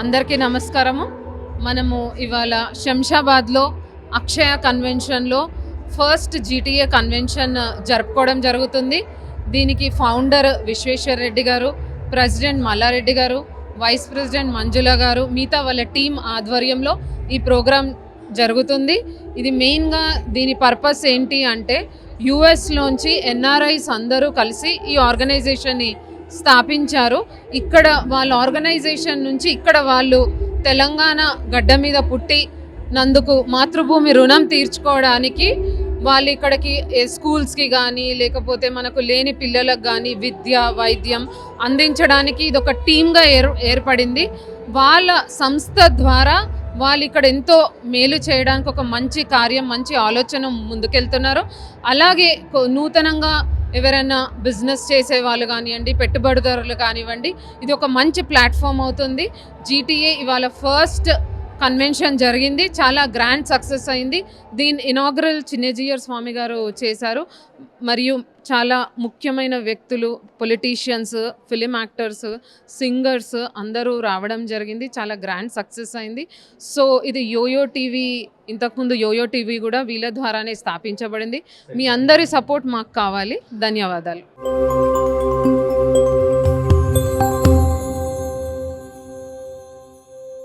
అందరికీ నమస్కారము. మనము ఇవాళ శంషాబాద్లో అక్షయ కన్వెన్షన్లో ఫస్ట్ జీటీఏ కన్వెన్షన్ జరుపుకోవడం జరుగుతుంది. దీనికి ఫౌండర్ విశ్వేశ్వర్ రెడ్డి గారు, ప్రెసిడెంట్ మల్లారెడ్డి గారు, వైస్ ప్రెసిడెంట్ మంజుల గారు, మిగతా వాళ్ళ టీం ఆధ్వర్యంలో ఈ ప్రోగ్రాం జరుగుతుంది. ఇది మెయిన్గా దీని పర్పస్ ఏంటి అంటే యుఎస్లోంచి ఎన్ఆర్ఐస్ అందరూ కలిసి ఈ ఆర్గనైజేషన్ని స్థాపించారు. ఇక్కడ వాళ్ళ ఆర్గనైజేషన్ నుంచి ఇక్కడ వాళ్ళు తెలంగాణ గడ్డ మీద పుట్టి నందుకు మాతృభూమి రుణం తీర్చుకోవడానికి వాళ్ళు ఇక్కడికి స్కూల్స్కి కానీ లేకపోతే మనకు లేని పిల్లలకు కానీ విద్య వైద్యం అందించడానికి ఇది ఒక టీమ్గా ఏర్పడింది. వాళ్ళ సంస్థ ద్వారా వాళ్ళు ఇక్కడ ఎంతో మేలు చేయడానికి ఒక మంచి కార్యం, మంచి ఆలోచన ముందుకెళ్తున్నారు. అలాగే నూతనంగా ఎవరైనా బిజినెస్ చేసే వాళ్ళు కానివ్వండి, పెట్టుబడిదారులు కానివ్వండి, ఇది ఒక మంచి ప్లాట్ఫామ్ అవుతుంది. జీటీఏ ఇవాళ ఫస్ట్ కన్వెన్షన్ జరిగింది, చాలా గ్రాండ్ సక్సెస్ అయింది. దీని ఇనాగ్రల్ చిన్నజీయర్ స్వామి గారు చేశారు. మరియు చాలా ముఖ్యమైన వ్యక్తులు, పొలిటీషియన్స్, ఫిలిం యాక్టర్స్, సింగర్స్ అందరూ రావడం జరిగింది. చాలా గ్రాండ్ సక్సెస్ అయింది. సో ఇది యోయో టీవీ, ఇంతకుముందు యోయో టీవీ కూడా వీళ్ళ ద్వారానే స్థాపించబడింది. మీ అందరి సపోర్ట్ మాకు కావాలి. ధన్యవాదాలు.